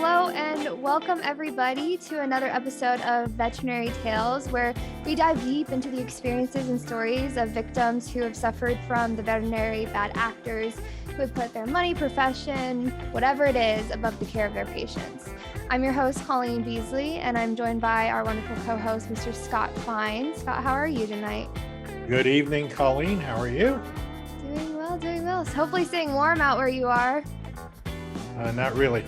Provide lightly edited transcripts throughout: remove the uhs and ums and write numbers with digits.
Hello and welcome everybody to another episode of Veterinary Tales, where we dive deep into the experiences and stories of victims who have suffered from the veterinary bad actors who have put their money, profession, whatever it is, above the care of their patients. I'm your host, Colleen Beasley, and I'm joined by our wonderful co-host, Mr. Scott Klein. Scott, how are you tonight? Good evening, Colleen. How are you? Doing well, doing well. So hopefully staying warm out where you are. Not really.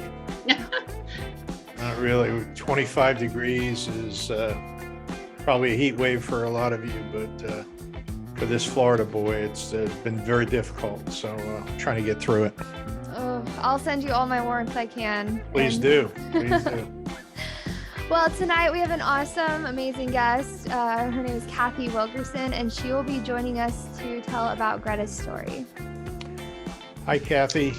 Not really. 25 degrees is probably a heat wave for a lot of you, but for this Florida boy, it's been very difficult. So trying to get through it. Oh, I'll send you all my warmth I can. Please do. Please do. Well, tonight we have an awesome, amazing guest. Her name is Cathy Wilkerson, and she will be joining us to tell about Greta's story. Hi, Cathy.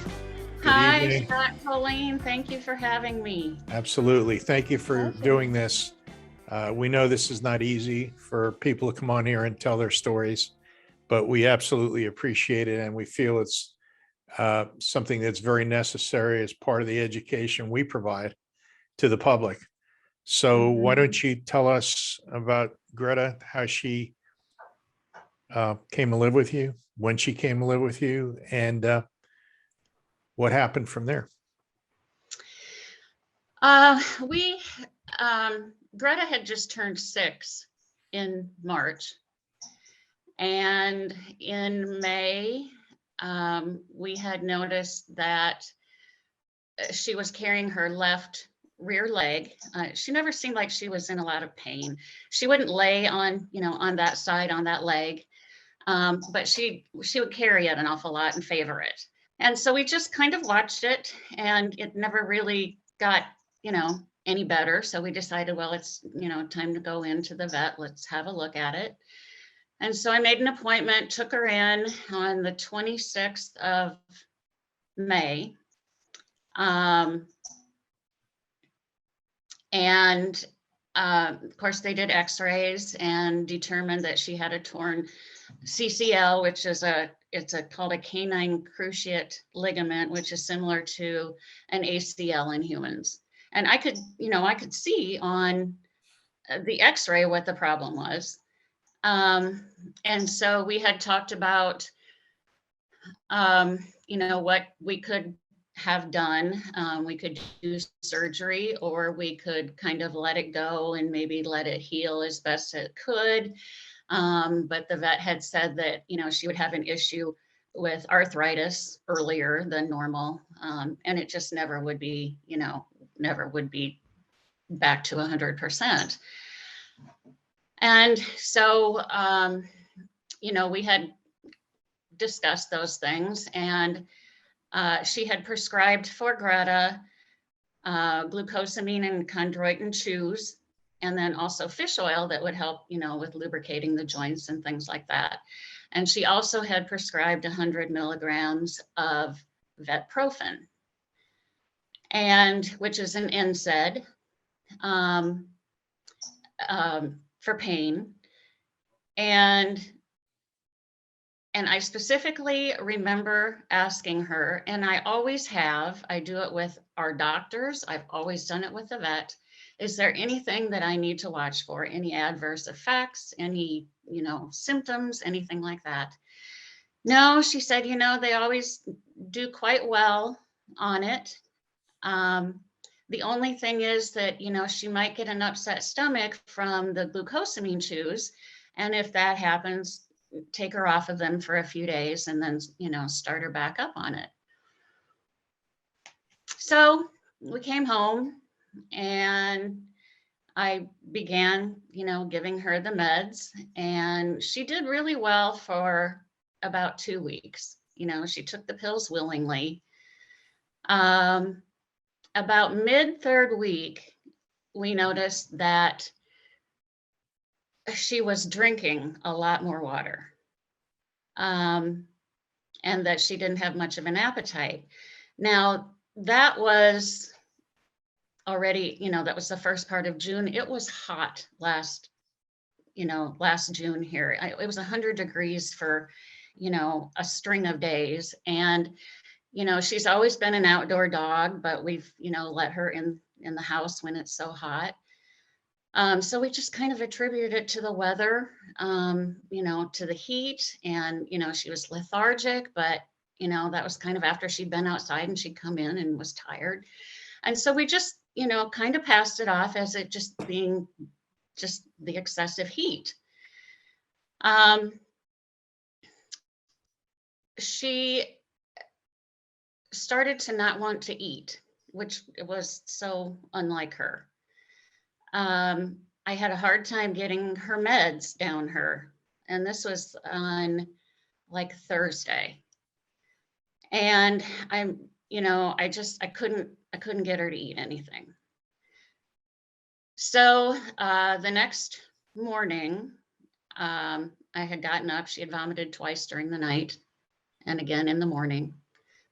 Good Hi, evening. Scott, Colleen. Thank you for having me. Absolutely. Thank you for doing this. We know this is not easy for people to come on here and tell their stories, but we absolutely appreciate it. And we feel it's something that's very necessary as part of the education we provide to the public. So why don't you tell us about Greta, how she came to live with you, when she came to live with you, and what happened from there? Greta had just turned 6 in March. And in May, we had noticed that she was carrying her left rear leg. She never seemed like she was in a lot of pain. She wouldn't lay on, on that side, on that leg, but she would carry it an awful lot and favor it. And so we just kind of watched it, and it never really got, any better. So we decided, well, it's, time to go into the vet. Let's have a look at it. And so I made an appointment, took her in on the 26th of May. Of course, they did x-rays and determined that she had a torn CCL, which is called a canine cruciate ligament, which is similar to an ACL in humans. And I could see on the x-ray what the problem was. And so we had talked about, what we could have done. We could do surgery, or we could kind of let it go and maybe let it heal as best it could. But the vet had said that, she would have an issue with arthritis earlier than normal. And it just never would be, never would be back to 100%. And so, we had discussed those things, and she had prescribed for Greta glucosamine and chondroitin chews, and then also fish oil that would help, with lubricating the joints and things like that. And she also had prescribed 100 milligrams of vetprofen, and which is an NSAID for pain. And I specifically remember asking her, and I always have, I do it with our doctors, I've always done it with the vet, is there anything that I need to watch for? Any adverse effects, any, symptoms, anything like that? No, she said, they always do quite well on it. The only thing is that, she might get an upset stomach from the glucosamine chews. And if that happens, take her off of them for a few days and then, start her back up on it. So we came home, and I began, giving her the meds, and she did really well for about 2 weeks. She took the pills willingly. About mid-3rd week, we noticed that she was drinking a lot more water, and that she didn't have much of an appetite. Now, that was already, that was the first part of June. It was hot last June here. It was 100 degrees for, a string of days. And You know, she's always been an outdoor dog, but we've, you know, let her in the house when it's so hot. So we just kind of attributed it to the weather, you know, to the heat, and, you know, she was lethargic, but, you know, that was kind of after she'd been outside and she'd come in and was tired. And so we just, you know, kind of passed it off as it just being just the excessive heat. She started to not want to eat, which was so unlike her. I had a hard time getting her meds down her, and this was on like Thursday. And I'm, you know, I couldn't get her to eat anything. So the next morning, I had gotten up. She had vomited twice during the night and again in the morning.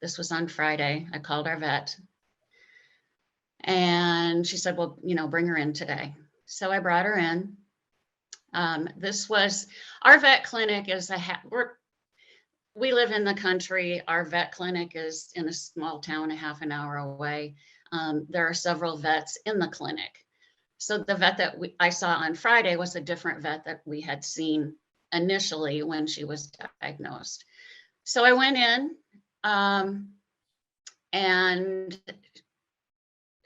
This was on Friday. I called our vet, and she said, well, you know, bring her in today. So I brought her in. This was, our vet clinic is we live in the country. Our vet clinic is in a small town, a half an hour away. There are several vets in the clinic. So the vet that I saw on Friday was a different vet that we had seen initially when she was diagnosed. So I went in, and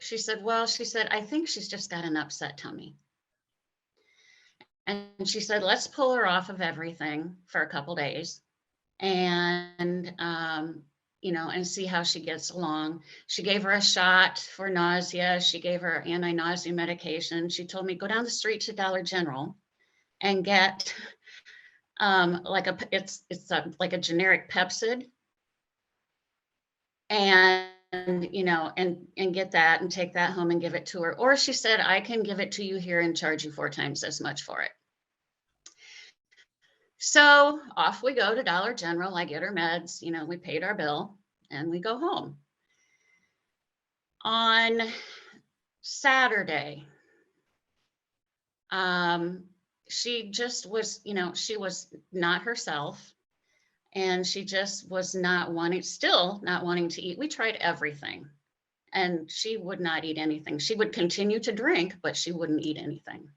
she said, well, she said, I think she's just got an upset tummy. And she said, let's pull her off of everything for a couple days and, you know, and see how she gets along. She gave her a shot for nausea. She gave her anti-nausea medication. She told me, go down the street to Dollar General and get like like a generic Pepsid. And, you know, and get that and take that home and give it to her. Or she said, I can give it to you here and charge you 4 times as much for it. So off we go to Dollar General. I get her meds, you know, we paid our bill and we go home. On Saturday, she just was, you know, she was not herself. And she just was still not wanting to eat. We tried everything, and she would not eat anything. She would continue to drink, but she wouldn't eat anything.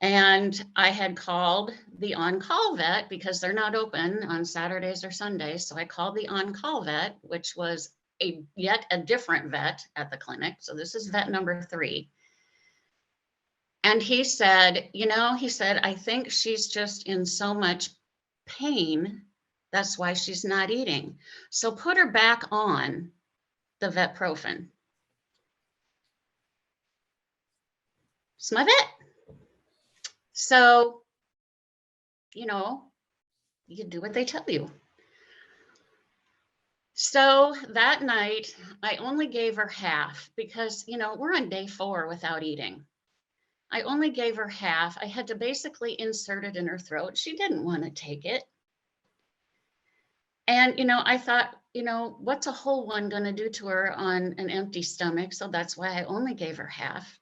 And I had called the on-call vet because they're not open on Saturdays or Sundays. So I called the on-call vet, which was yet a different vet at the clinic. So this is vet number 3. And he said, you know, he said, I think she's just in so much pain. That's why she's not eating. So put her back on the Vetprofen. It's my vet. So, you know, you do what they tell you. So that night, I only gave her half because, you know, we're on day 4 without eating. I only gave her half. I had to basically insert it in her throat. She didn't want to take it. And, you know, I thought, you know, what's a whole one going to do to her on an empty stomach? So that's why I only gave her half.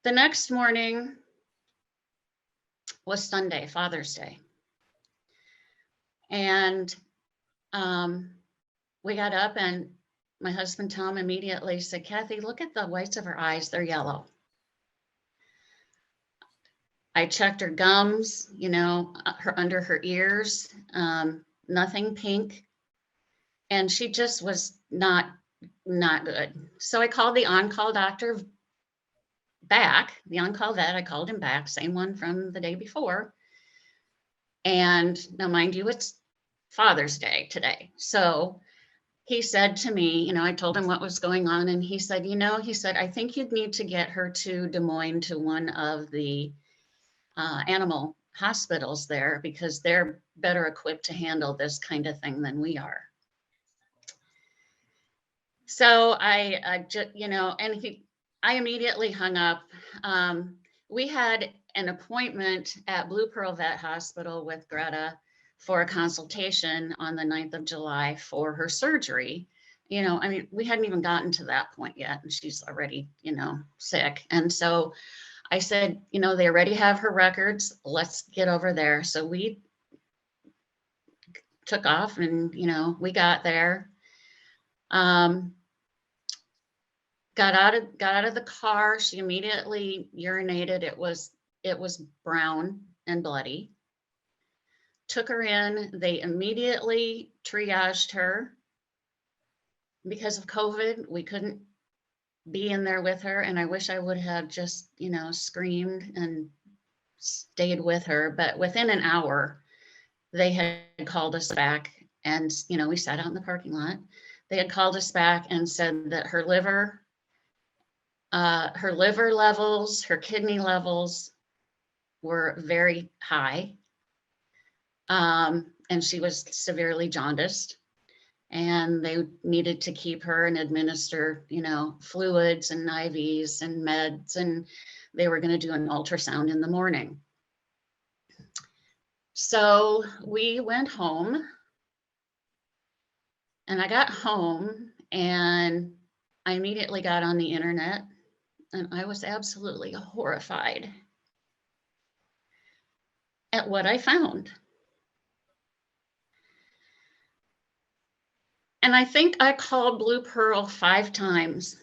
The next morning was Sunday, Father's Day. And we got up, and my husband, Tom, immediately said, Cathy, look at the whites of her eyes. They're yellow. I checked her gums, you know, under her ears, nothing pink. And she just was not good. So I called the on-call doctor back, the on-call vet. I called him back, same one from the day before. And now, mind you, it's Father's Day today. So he said to me, you know, I told him what was going on, and he said, you know, he said, I think you'd need to get her to Des Moines to one of the animal hospitals there, because they're better equipped to handle this kind of thing than we are. So I just, you know, and I immediately hung up. We had an appointment at Blue Pearl Vet Hospital with Greta for a consultation on the 9th of July for her surgery. You know, I mean, we hadn't even gotten to that point yet, and she's already, you know, sick. And so I said, you know, they already have her records. Let's get over there. So we took off, and, you know, we got there. Got out of the car. She immediately urinated. It was brown and bloody. Took her in. They immediately triaged her. Because of COVID, we couldn't be in there with her, and I wish I would have just, you know, screamed and stayed with her. But within an hour, they had called us back, and, you know, we sat out in the parking lot. They had called us back and said that her liver levels, her kidney levels were very high, and she was severely jaundiced. And they needed to keep her and administer, you know, fluids and IVs and meds, and they were going to do an ultrasound in the morning. So we went home, and I got home and I immediately got on the internet, and I was absolutely horrified at what I found. And I think I called Blue Pearl 5 times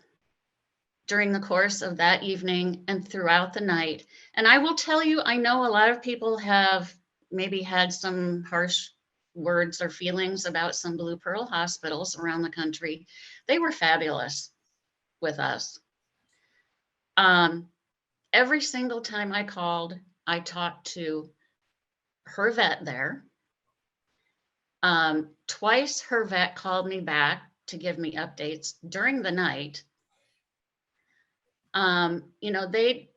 during the course of that evening and throughout the night. And I will tell you, I know a lot of people have maybe had some harsh words or feelings about some Blue Pearl hospitals around the country. They were fabulous with us. Every single time I called, I talked to her vet there. Twice her vet called me back to give me updates during the night. You know, they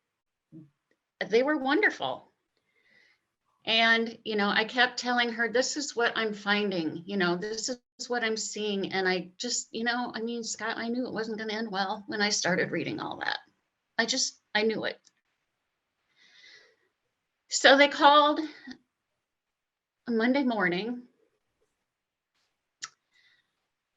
were wonderful. And, you know, I kept telling her, this is what I'm finding, you know, this is what I'm seeing. And I just, you know, I mean, Scott, I knew it wasn't going to end well when I started reading all that. I knew it. So they called Monday morning.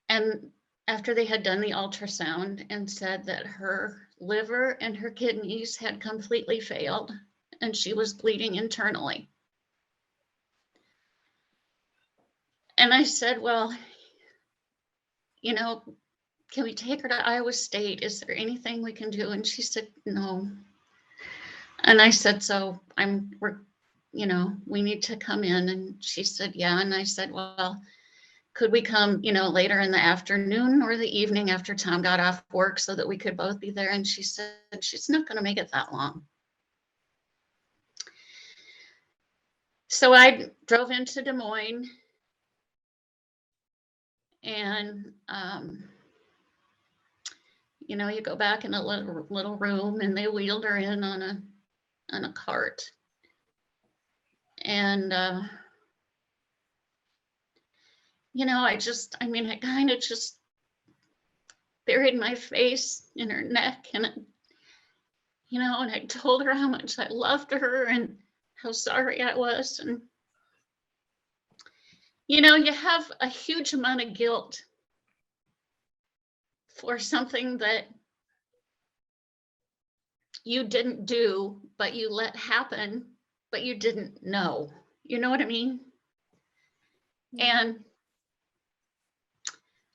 And after they had done the ultrasound and said that her liver and her kidneys had completely failed and she was bleeding internally. And I said, well, you know, can we take her to Iowa State? Is there anything we can do? And she said, no. And I said, so you know, we need to come in. And she said, yeah. And I said, well, could we come, you know, later in the afternoon or the evening after Tom got off work so that we could both be there? And she said, she's not going to make it that long. So I drove into Des Moines, and, you know, you go back in a little room, and they wheeled her in on a cart. And, you know, I kind of just buried my face in her neck, and, you know, and I told her how much I loved her and how sorry I was. And, you know, you have a huge amount of guilt for something that you didn't do, but you let happen, but you didn't know. You know what I mean? Yeah. And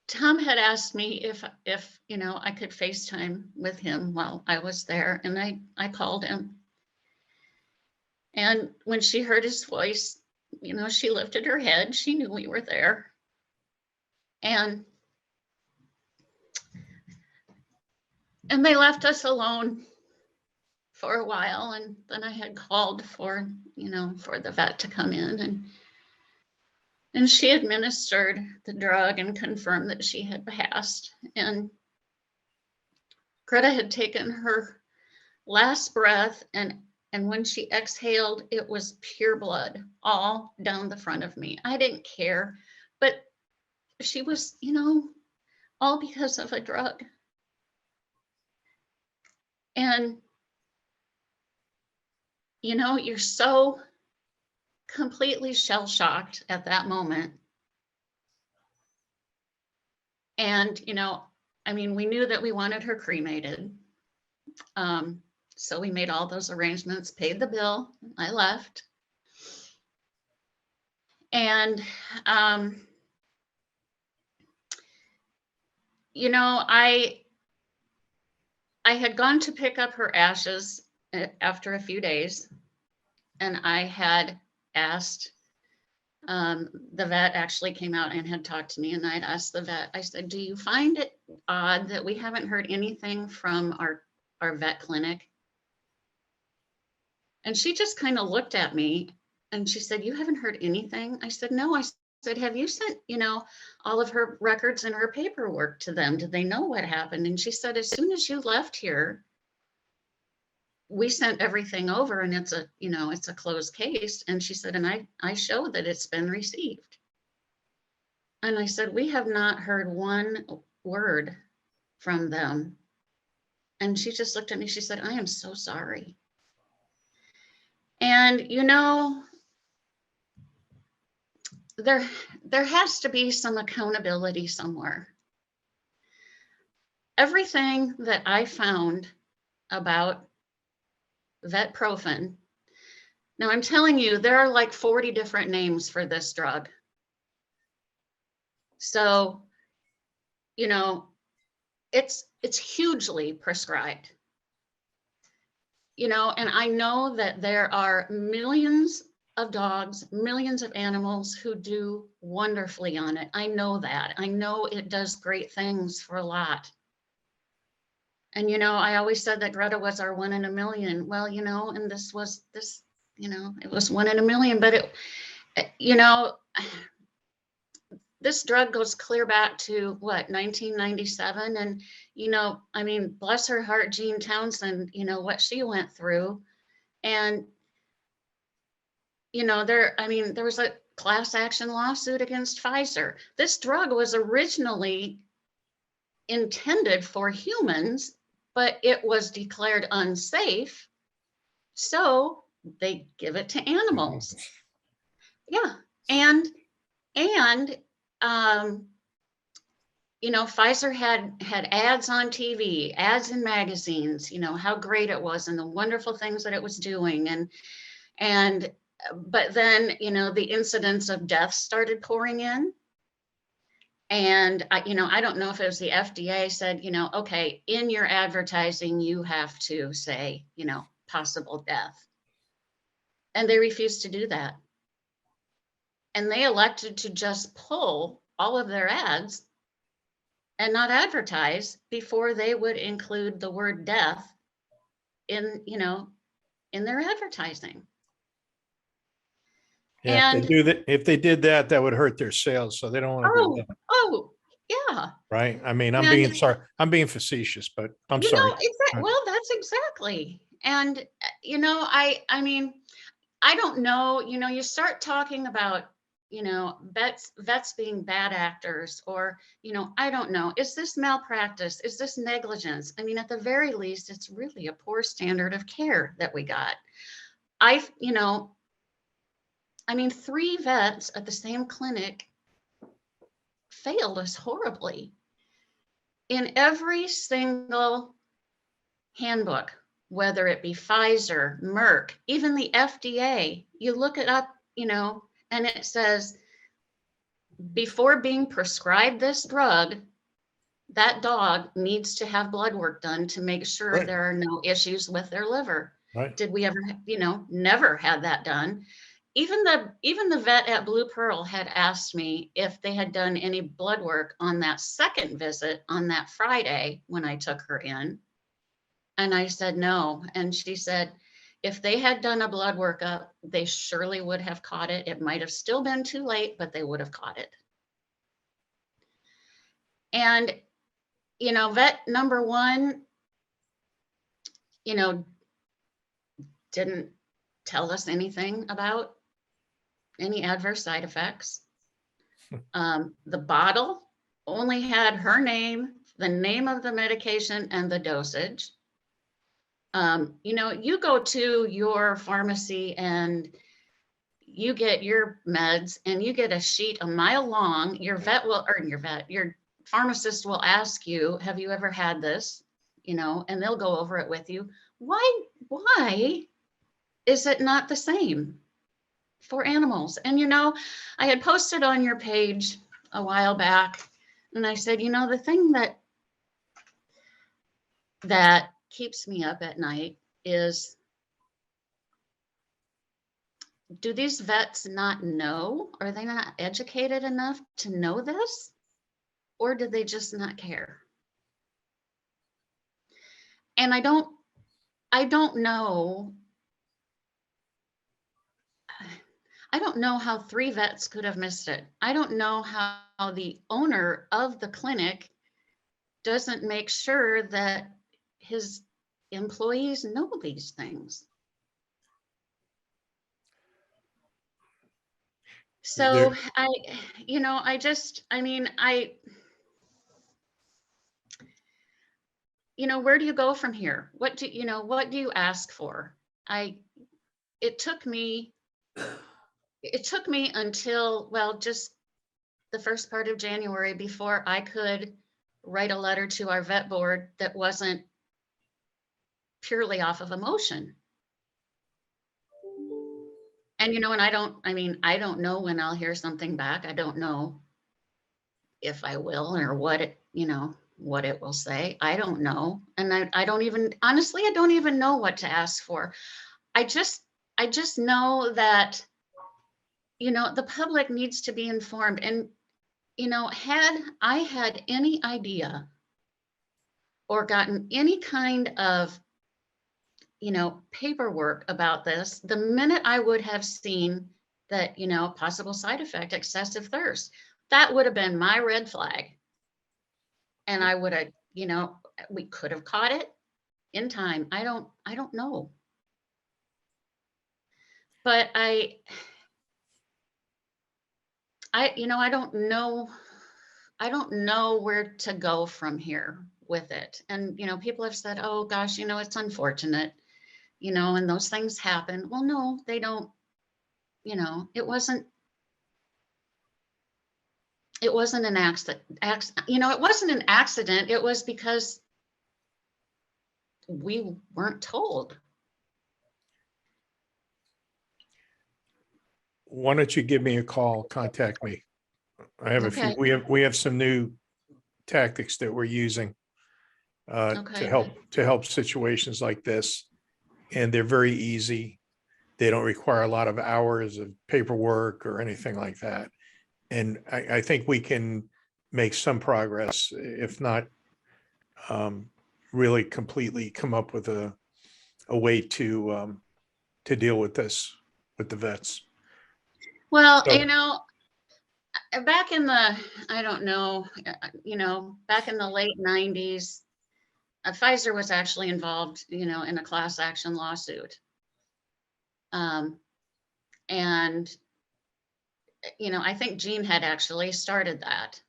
Tom had asked me if you know, I could FaceTime with him while I was there, and I called him. And when she heard his voice, you know, she lifted her head. She knew we were there. And they left us alone for a while. And then I had called for, you know, for the vet to come in, and she administered the drug and confirmed that she had passed. And Greta had taken her last breath, and when she exhaled, it was pure blood all down the front of me. I didn't care, but she was, you know, all because of a drug. And, you know, you're so completely shell-shocked at that moment. And, you know, I mean, we knew that we wanted her cremated. So we made all those arrangements, paid the bill, I left. And, you know, I had gone to pick up her ashes after a few days, and I had asked, the vet actually came out and had talked to me, and I'd asked the vet, I said, do you find it odd that we haven't heard anything from our vet clinic? And she just kind of looked at me and she said, you haven't heard anything? I said, no. I said, have you sent, you know, all of her records and her paperwork to them? Did they know what happened? And she said, as soon as you left here, we sent everything over, and it's a, you know, it's a closed case. And she said, and I showed that it's been received. And I said, we have not heard one word from them. And she just looked at me. She said, I am so sorry. And, you know, there has to be some accountability somewhere. Everything that I found about Vetprofen, now I'm telling you, there are like 40 different names for this drug. So, you know, it's hugely prescribed. You know, and I know that there are millions of dogs, millions of animals who do wonderfully on it. I know that. I know it does great things for a lot. And, you know, I always said that Greta was our 1 in a million. Well, you know, and this, you know, it was 1 in a million, but it, you know, this drug goes clear back to what, 1997. And, you know, I mean, bless her heart, Jean Townsend, you know, what she went through. And, you know, there was a class action lawsuit against Pfizer. This drug was originally intended for humans, but it was declared unsafe. So they give it to animals. Yeah. And, you know, Pfizer had ads on TV, ads in magazines, you know, how great it was and the wonderful things that it was doing. But then, you know, the incidents of deaths started pouring in. And you know, I don't know if it was the FDA said, you know, okay, in your advertising, you have to say, you know, possible death. And they refused to do that. And they elected to just pull all of their ads and not advertise before they would include the word death in, you know, in their advertising. Yeah, And if they did that, that would hurt their sales. So they don't want to do that. Oh, yeah. Right. I mean, And, I'm being facetious, but I'm you sorry. know, well, that's exactly. And, you know, I mean, I don't know, you know, you start talking about, you know, vets being bad actors, or, you know, I don't know, is this malpractice? Is this negligence? I mean, at the very least, it's really a poor standard of care that we got. You know, I mean, 3 vets at the same clinic failed us horribly. In every single handbook, whether it be Pfizer, Merck, even the FDA, you look it up, you know, and it says, before being prescribed this drug, that dog needs to have blood work done to make sure Right. there are no issues with their liver. Right. Did we ever, you know, never had that done. Even the vet at Blue Pearl had asked me if they had done any blood work on that second visit on that Friday when I took her in. And I said, no. And she said, if they had done a blood workup, they surely would have caught it. It might have still been too late, but they would have caught it. And, you know, vet number 1, you know, didn't tell us anything about any adverse side effects. The bottle only had her name, the name of the medication, and the dosage. You know, you go to your pharmacy and you get your meds and you get a sheet a mile long. Your pharmacist will ask you, have you ever had this? You know, and they'll go over it with you. Why is it not the same? for animals. And, you know, I had posted on your page a while back, and I said, you know, the thing that keeps me up at night is, do these vets not know? Are they not educated enough to know this? Or do they just not care? And I don't know. I don't know how 3 vets could have missed it. I don't know how the owner of the clinic doesn't make sure that his employees know these things. So where do you go from here? What do you ask for? It took me until, well, just the first part of January before I could write a letter to our vet board that wasn't purely off of emotion. And, and I don't know when I'll hear something back. I don't know if I will, or what it will say. I don't know. And I don't even know what to ask for. I just know that, the public needs to be informed. And, had I had any idea or gotten any kind of, paperwork about this, the minute I would have seen that, possible side effect, excessive thirst, that would have been my red flag. And I would have, we could have caught it in time. I don't know. But I don't know where to go from here with it. And, people have said, oh gosh, it's unfortunate, and those things happen. Well, no, they don't, it wasn't an accident. It wasn't an accident. It was because we weren't told. Why don't you give me a call, contact me. I have Okay. we have some new tactics that we're using Okay. to help situations like this. And they're very easy. They don't require a lot of hours of paperwork or anything like that. And I think we can make some progress, if not really completely come up with a way to deal with this with the vets. Well, So- back in the, back in the late 90s, Pfizer was actually involved, in a class action lawsuit. And, I think Jean had actually started that.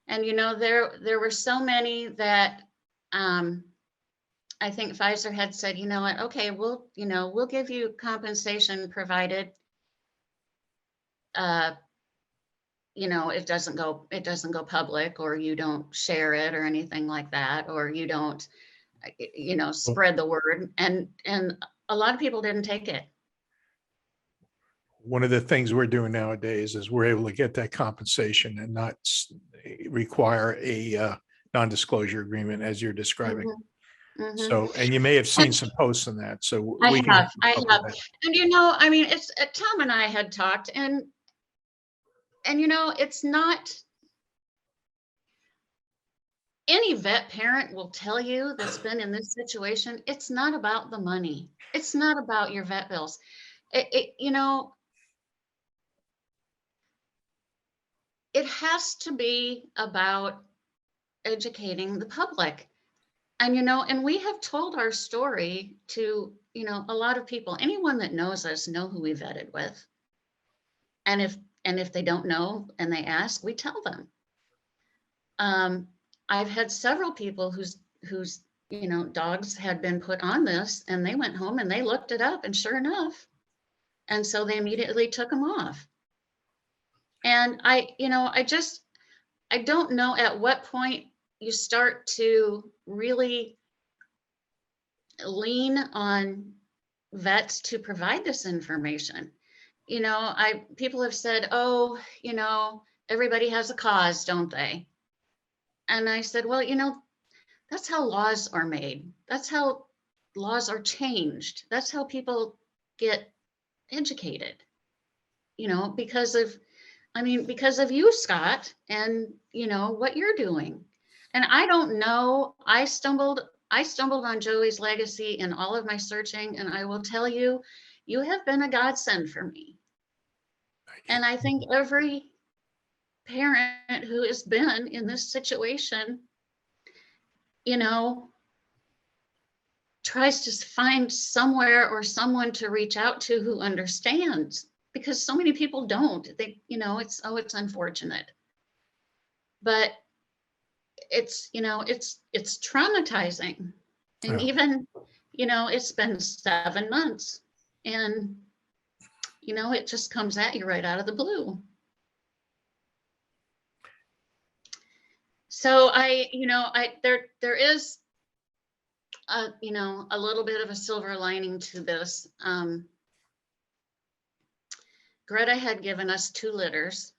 And, there were so many that I think Pfizer had said, you know what, okay, we'll give you compensation provided it doesn't go public, or you don't share it or anything like that, or you don't, spread the word. And a lot of people didn't take it. One of the things we're doing nowadays is we're able to get that compensation and not require a non-disclosure agreement as you're describing. Mm-hmm. Mm-hmm. So, and you may have seen some posts on that. So I we have. can. And, it's Tom and I had talked, and it's not, any vet parent will tell you that's been in this situation, it's not about the money. It's not about your vet bills. It has to be about educating the public. And, and we have told our story to, a lot of people. Anyone that knows us know who we vetted with. And if they don't know and they ask, we tell them. I've had several people whose dogs had been put on this, and they went home and they looked it up, and sure enough. And so they immediately took them off. And I don't know at what point you start to really lean on vets to provide this information. you know, people have said, oh, you know, everybody has a cause, don't they? And I said, well, you know, that's how laws are made. That's how laws are changed. That's how people get educated, you know, because of you, Scott, and you know what you're doing. And I don't know, I stumbled on Joey's legacy in all of my searching, and I will tell you, you have been a godsend for me. And I think every parent who has been in this situation, you know, tries to find somewhere or someone to reach out to who understands, because so many people don't. They, you know, it's unfortunate. But it's, you know, it's traumatizing. And Yeah. even, you know, it's been 7 months, and you know, it just comes at you right out of the blue. So there is you know, a little bit of a silver lining to this. Greta had given us 2 litters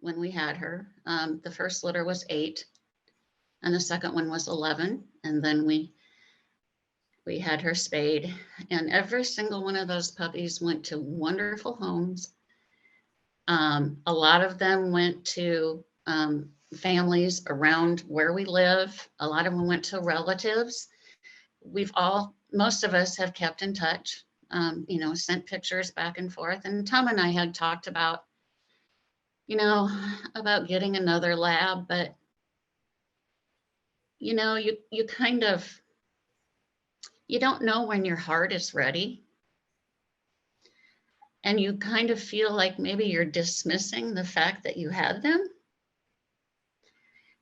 when we had her. The first litter was 8, and the second one was 11. And then we had her spayed, and every single one of those puppies went to wonderful homes. A lot of them went to families around where we live. A lot of them went to relatives. Most of us have kept in touch, you know, sent pictures back and forth. And Tom and I had talked about, you know, about getting another lab, but you know, you kind of, you don't know when your heart is ready. And you kind of feel like maybe you're dismissing the fact that you had them.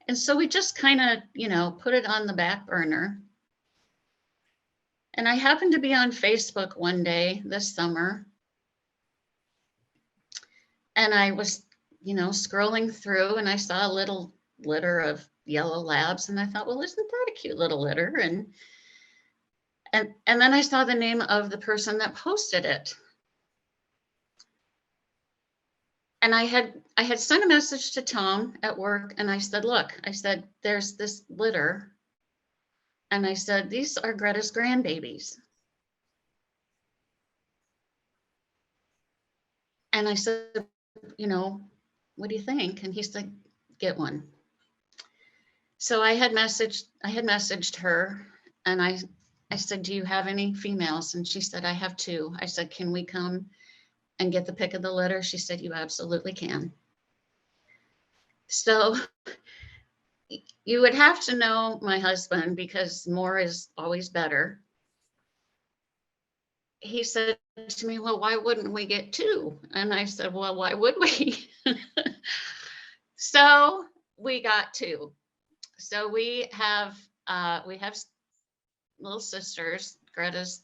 And so we just kind of, you know, put it on the back burner. And I happened to be on Facebook one day this summer, and I was, you know, scrolling through, and I saw a little litter of yellow labs, and I thought, well, isn't that a cute little litter? And then I saw the name of the person that posted it. And I had sent a message to Tom at work, and I said, look, I said, there's this litter. And I said, these are Greta's grandbabies. And I said, you know, what do you think? And he said, get one. So I had messaged her, and I said, do you have any females? And she said, I have 2. I said, can we come and get the pick of the litter? She said, you absolutely can. So you would have to know my husband, because more is always better. He said to me, well, why wouldn't we get 2? And I said, well, why would we? So we got 2. So we have little sisters, Greta's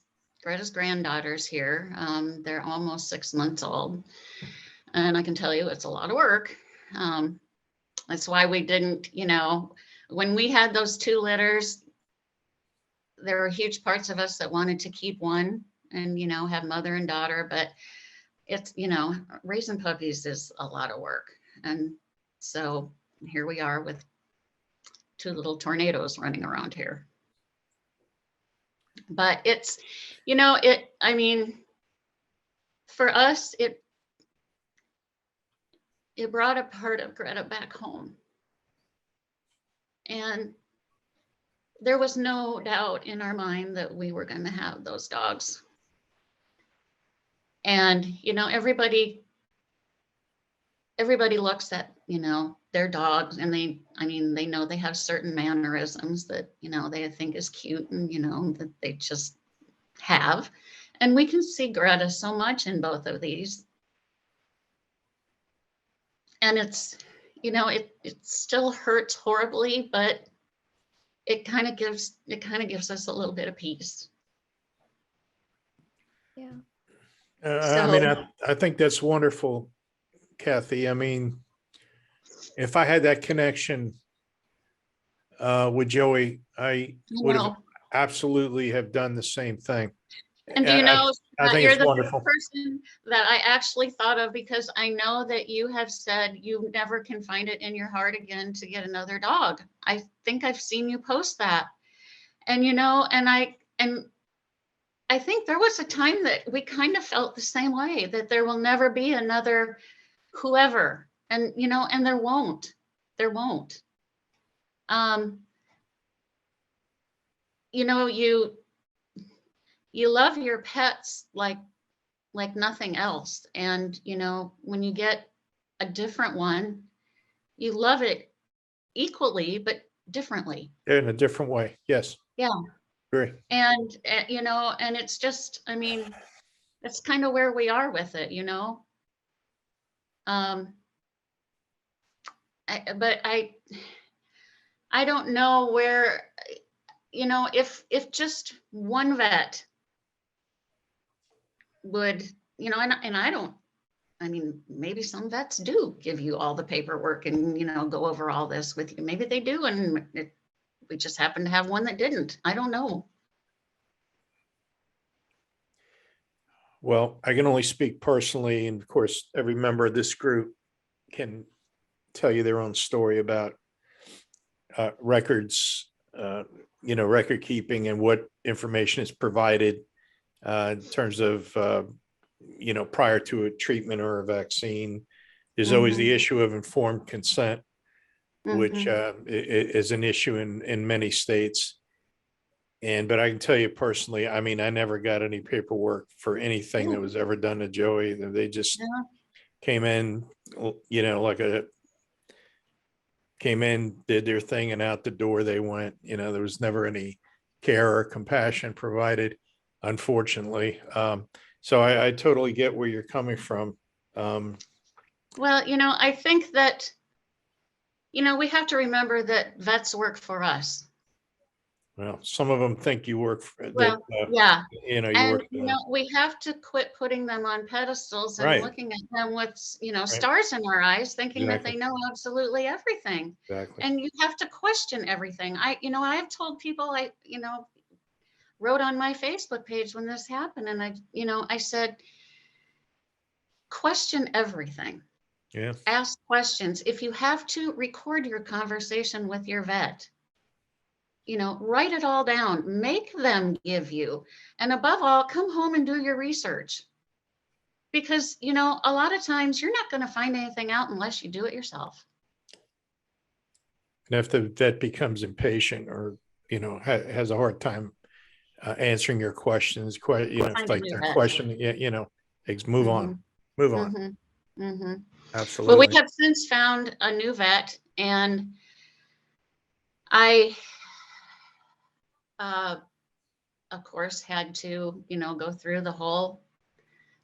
granddaughters here. They're almost 6 months old. And I can tell you it's a lot of work. That's why we didn't, you know, when we had those 2 litters, there were huge parts of us that wanted to keep one and, you know, have mother and daughter, but it's, you know, raising puppies is a lot of work. And so here we are with 2 little tornadoes running around here. But it's, you know, I mean, for us, it brought a part of Greta back home. And there was no doubt in our mind that we were going to have those dogs. And, you know, everybody looks at, you know, their dogs, and they know they have certain mannerisms that, you know, they think is cute, and, you know, that they just have. And we can see Greta so much in both of these. And it's, you know, it still hurts horribly, but it kind of gives us a little bit of peace. Yeah. I mean, I think that's wonderful, Cathy. I mean, if I had that connection with Joey, I would have absolutely have done the same thing. And do you know I that think you're it's the wonderful. first person that I actually thought of, because I know that you have said you never can find it in your heart again to get another dog. I think I've seen you post that. And I think there was a time that we kind of felt the same way, that there will never be another whoever, and and there won't. There won't. Um, you love your pets like nothing else. And when you get a different one, you love it equally, but differently. In a different way. Yes. Yeah. Agree. And and it's just, I mean, that's kind of where we are with it. Um, but I don't know where, if just one vet would, and I don't, I mean, maybe some vets do give you all the paperwork and, go over all this with you. Maybe they do. And we just happen to have one that didn't. I don't know. Well, I can only speak personally. And of course, every member of this group can tell you their own story about records, record keeping and what information is provided in terms of, prior to a treatment or a vaccine. There's always the issue of informed consent, which is an issue in many states. But I can tell you personally, I mean, I never got any paperwork for anything that was ever done to Joey. They just came in, came in, did their thing, and out the door they went. There was never any care or compassion provided, unfortunately. So I totally get where you're coming from. Well, I think that, we have to remember that vets work for us. Well, some of them think you work for Well, that. yeah. You And, work. we have to quit putting them on pedestals and Right. looking at them with, Right. stars in our eyes, thinking that Exactly. they know absolutely everything. Exactly. And you have to question everything. I have told people, I wrote on my Facebook page when this happened, and I said, question everything. Yeah. Ask questions. If you have to, record your conversation with your vet. Write it all down, make them give you, and above all, come home and do your research. Because, a lot of times you're not going to find anything out unless you do it yourself. And if the vet becomes impatient or, has a hard time answering your questions, if like their question, move on. Absolutely. Well, we have since found a new vet, and I, of course, had to, go through the whole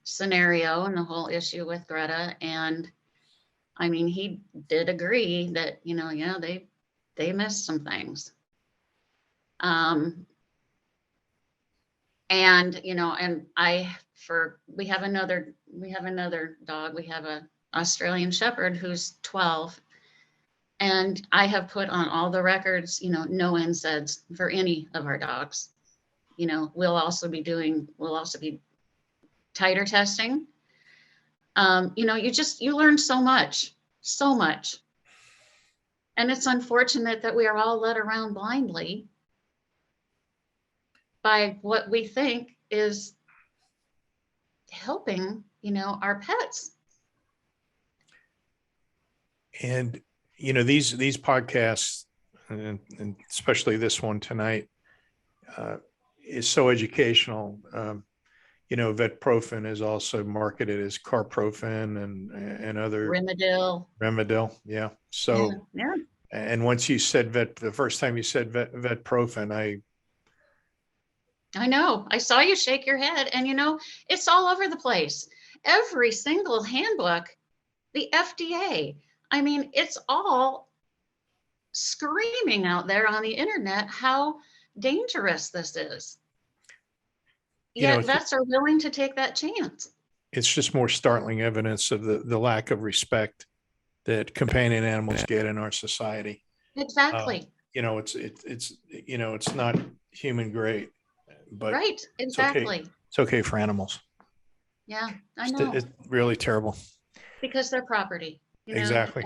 scenario and the whole issue with Greta. And I mean, he did agree that, they missed some things. And, and we have another dog. We have a Australian Shepherd who's 12. And I have put on all the records, no NSAIDs for any of our dogs. We'll also be titer testing. You learn so much. And it's unfortunate that we are all led around blindly by what we think is helping, our pets. And, these podcasts, and especially this one tonight, is so educational. Vetprofen is also marketed as Carprofen and other Remedil. Yeah. So, yeah. And once you said the first time you said Vetprofen, I know. I saw you shake your head, and it's all over the place. Every single handbook, the FDA, I mean, it's all screaming out there on the internet how dangerous this is. Yet vets are willing to take that chance. It's just more startling evidence of the lack of respect that companion animals get in our society. Exactly. It's not human grade, but right. Exactly. It's okay for animals. Yeah, I It's, know, it's really terrible. because they're property, Exactly.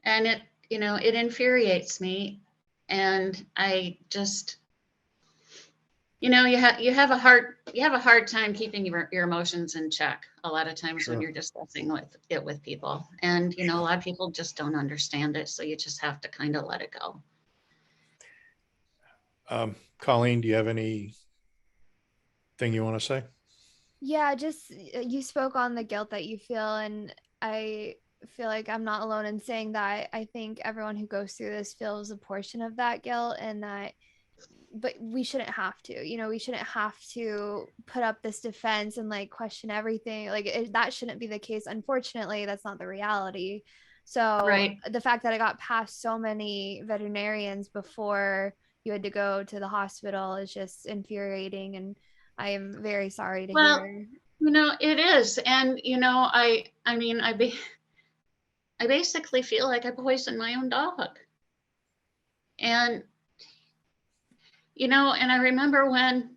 and it, it infuriates me. And I just, you have a hard time keeping your emotions in check a lot of times when Sure. you're discussing with people. And, a lot of people just don't understand it. So you just have to kind of let it go. Colleen, do you have anything you want to say? Yeah, just you spoke on the guilt that you feel, and I feel like I'm not alone in saying that. I think everyone who goes through this feels a portion of that guilt, and that, but we shouldn't have to, we shouldn't have to put up this defense and like question everything. Like that shouldn't be the case. Unfortunately, that's not the reality. So Right. the fact that I got past so many veterinarians before you had to go to the hospital is just infuriating, and I am very sorry to Well, hear. it is. And, I mean, I basically feel like I poisoned my own dog. And, and I remember when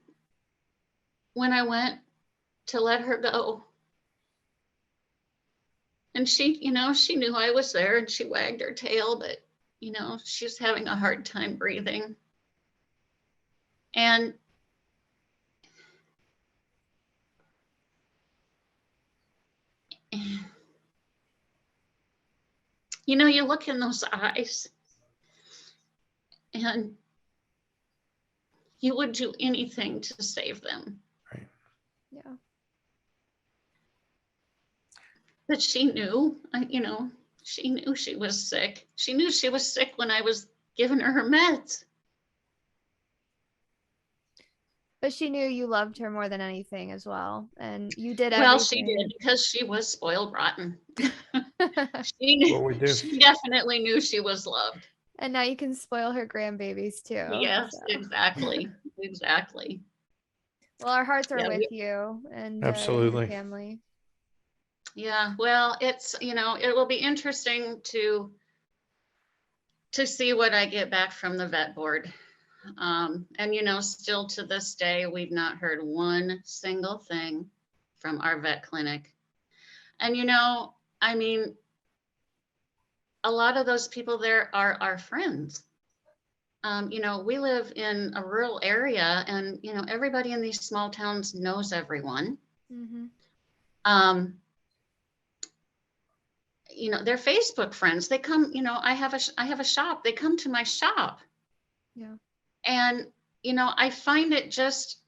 I went to let her go, and she knew I was there, and she wagged her tail, but, she's having a hard time breathing. And, you look in those eyes, and you would do anything to save them. Right. Yeah. But she knew, she knew she was sick. She knew she was sick when I was giving her meds. But she knew you loved her more than anything as well, and you did Well, she everything. did, because she was spoiled rotten. What we do. She definitely knew she was loved. And now you can spoil her grandbabies too. Yes, So. exactly. Exactly. Well, our hearts are Yeah, with you and your Absolutely. family. Yeah, well, it's, it will be interesting to see what I get back from the vet board. And, still to this day, we've not heard one single thing from our vet clinic. And, I mean, a lot of those people there are our friends. We live in a rural area, and, everybody in these small towns knows everyone. Mm-hmm. They're Facebook friends. They come, I have a shop. They come to my shop. Yeah. And, I find it just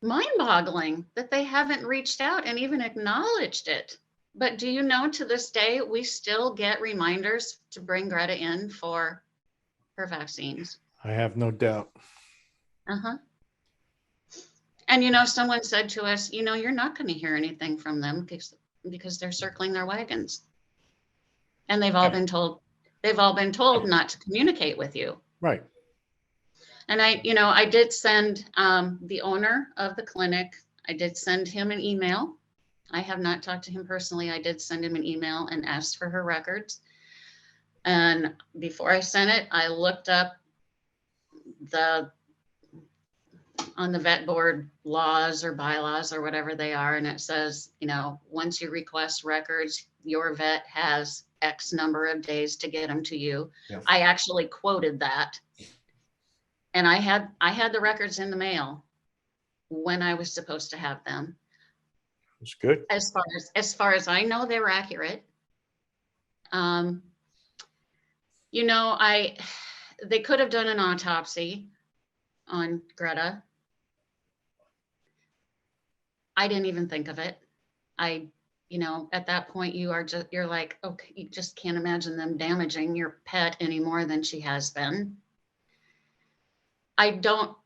mind-boggling that they haven't reached out and even acknowledged it. But do you know, to this day, we still get reminders to bring Greta in for her vaccines. I have no doubt. Uh-huh. And, someone said to us, you're not going to hear anything from them because they're circling their wagons. And they've all been told not to communicate with you. Right. And I did send the owner of the clinic, I did send him an email. I have not talked to him personally. I did send him an email and asked for her records. And before I sent it, I looked up on the vet board laws or bylaws or whatever they are. And it says, once you request records, your vet has X number of days to get them to you. Yeah. I actually quoted that. And I had the records in the mail when I was supposed to have them. It's good. As far as I know, they were accurate. They could have done an autopsy on Greta. I didn't even think of it. At that point, you're like, okay, you just can't imagine them damaging your pet any more than she has been. I don't,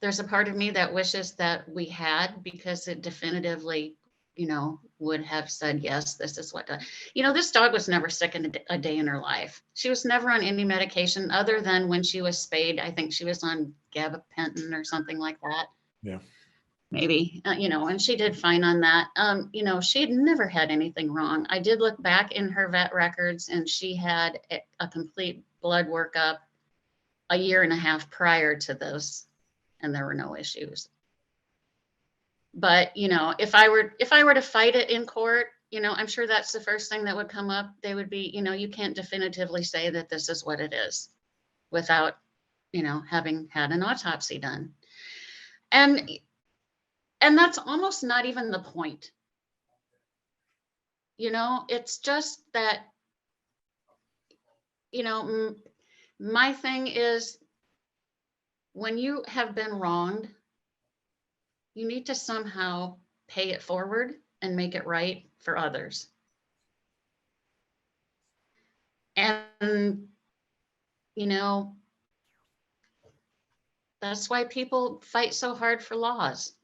there's a part of me that wishes that we had, because it definitively, would have said, yes, this is what, this dog was never sick in a day in her life. She was never on any medication other than when she was spayed. I think she was on gabapentin or something like that. Yeah. Maybe, and she did fine on that. She had never had anything wrong. I did look back in her vet records, and she had a complete blood workup a year and a half prior to this. and there were no issues. But, you know, if I were to fight it in court, you know, I'm sure that's the first thing that would come up. They would be, you know, you can't definitively say that this is what it is without, you know, having had an autopsy done. And that's almost not even the point. You know, it's just that, you know, my thing is, when you have been wronged, you need to somehow pay it forward and make it right for others. And, you know, that's why people fight so hard for laws.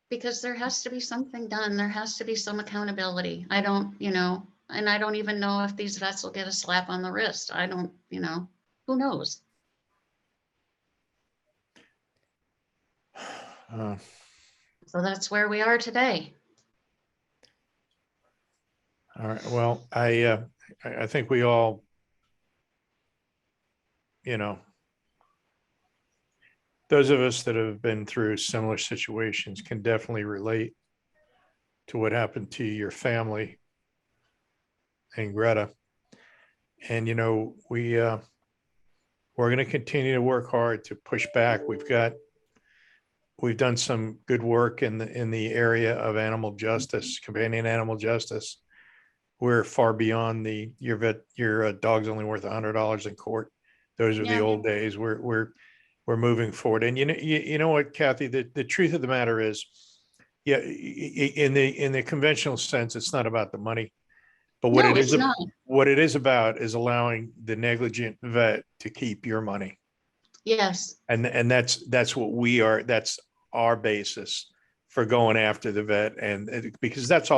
Because there has to be something done. There has to be some accountability. I don't, you know, and I don't even know if these vets will get a slap on the wrist. I don't, you know, who knows? So that's where we are today. All right. Well, I think we all, you know, those of us that have been through similar situations can definitely relate to what happened to your family and Greta. And, you know, we're going to continue to work hard to push back. We've done some good work in the area of animal justice, companion animal justice. We're far beyond your dog's only worth $100 in court. Those are the old days. We're moving forward. And you know what, Cathy, the truth of the matter is, yeah, in the conventional sense, it's not about the money, but what it is about is allowing the negligent vet to keep your money. Yes. And that's what we are. That's our basis for going after the vet. And because that's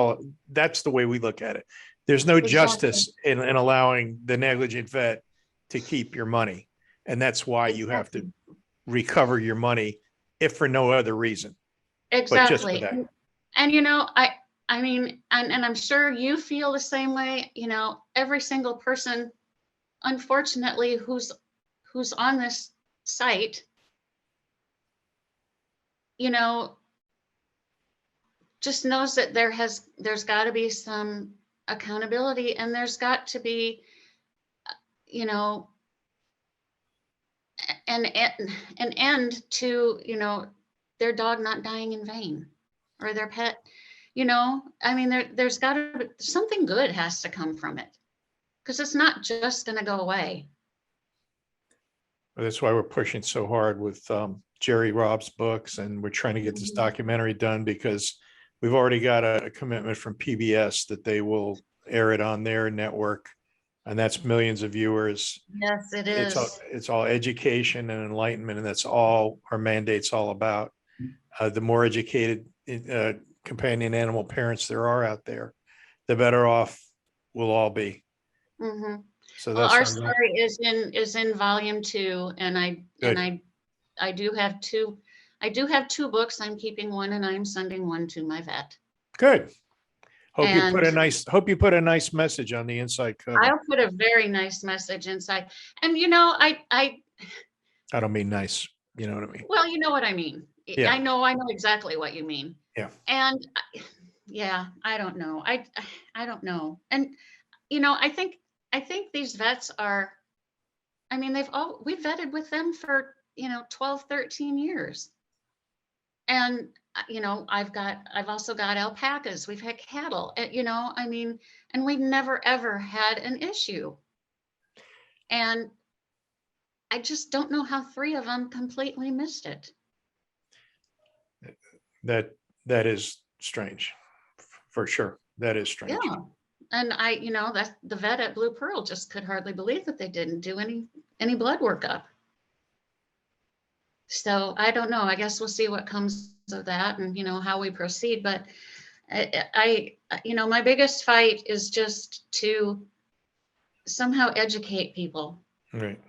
the way we look at it. There's no justice in allowing the negligent vet to keep your money. And that's why you have to recover your money, if for no other reason. Exactly. And, you know, I mean, and I'm sure you feel the same way. You know, every single person, unfortunately, who's on this site, you know, just knows that there's got to be some accountability, and there's got to be, you know, an end to, you know, their dog not dying in vain, or their pet, you know. I mean, there's got to be something good has to come from it, because it's not just going to go away. That's why we're pushing so hard with Jerry Robb's books, and we're trying to get this documentary done, because we've already got a commitment from PBS that they will air it on their network, and that's millions of viewers. Yes, it is. It's all education and enlightenment, and that's all our mandate's all about. The more educated companion animal parents there are out there, the better off we'll all be. Mm-hmm. So well, our story is in volume 2, and I do have two. I do have 2 books. I'm keeping one, and I'm sending one to my vet. Good. Hope you put a nice message on the inside cover. I'll put a very nice message inside. And, you know, I don't mean nice. You know what I mean? Well, you know what I mean. Yeah. I know exactly what you mean. Yeah. And I don't know. I don't know. And, you know, I think these vets are, I mean, we've vetted with them for, you know, 12, 13 years. And, you know, I've also got alpacas. We've had cattle, you know, I mean, and we never, ever had an issue. And I just don't know how 3 of them completely missed it. That is strange, for sure. That is strange. Yeah. And you know, that the vet at Blue Pearl just could hardly believe that they didn't do any blood workup. So I don't know. I guess we'll see what comes of that, and, you know, how we proceed. But you know, my biggest fight is just to somehow educate people. Right.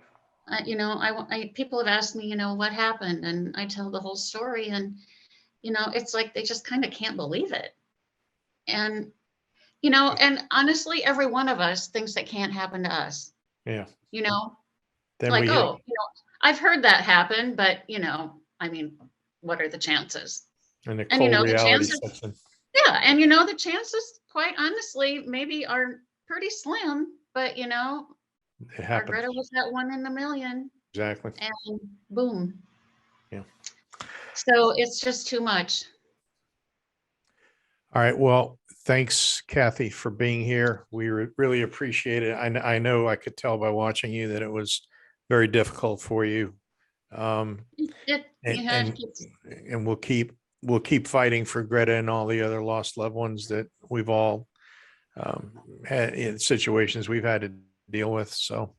You know, people have asked me, you know, what happened, and I tell the whole story, and, you know, it's like they just kind of can't believe it. And, you know, and honestly, every one of us thinks it can't happen to us. Yeah. You know, Then like, you know, I've heard that happen, but I mean, what are the chances? And the And cold the reality chances, sets in. yeah, and the chances, quite honestly, maybe are pretty slim, but It our happens. Greta was that 1 in a million, Exactly. and boom. Yeah. So it's just too much. All right. Well, thanks, Cathy, for being here. We really appreciate it. I know I could tell by watching you that it was very difficult for you. It, And we'll keep fighting for Greta and all the other lost loved ones that we've all had in situations we've had to deal with. So,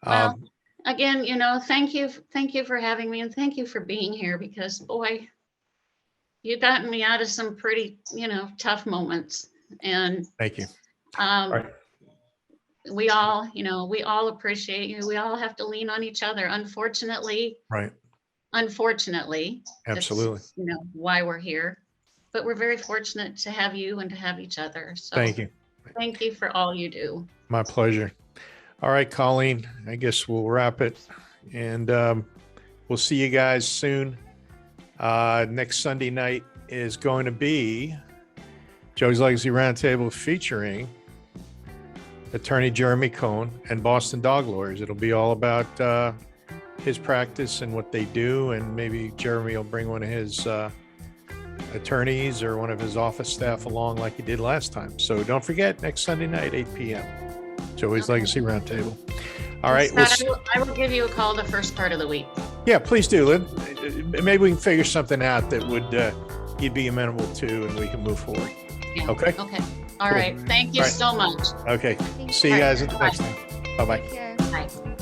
well, again, thank you for having me, and thank you for being here, because boy, you've gotten me out of some pretty, tough moments. And thank you. All right. we all appreciate you. We all have to lean on each other. Unfortunately, Right. Absolutely. It's, why we're here, but we're very fortunate to have you and to have each other. So thank you. Thank you for all you do. My pleasure. All right, Colleen, I guess we'll wrap it, and we'll see you guys soon. Next Sunday night is going to be Joe's Legacy Roundtable featuring attorney Jeremy Cohn and Boston Dog Lawyers. It'll be all about his practice and what they do, and maybe Jeremy will bring one of his attorneys or one of his office staff along like he did last time. So don't forget, next Sunday night, 8 p.m. Joey's Legacy Roundtable. All right. I will give you a call the first part of the week. Yeah, please do. Maybe we can figure something out that would you'd be amenable to, and we can move forward. Yeah. Okay. Okay. All right. Thank you so much. Okay. See you guys at the next time. Bye-bye. Take care. Bye.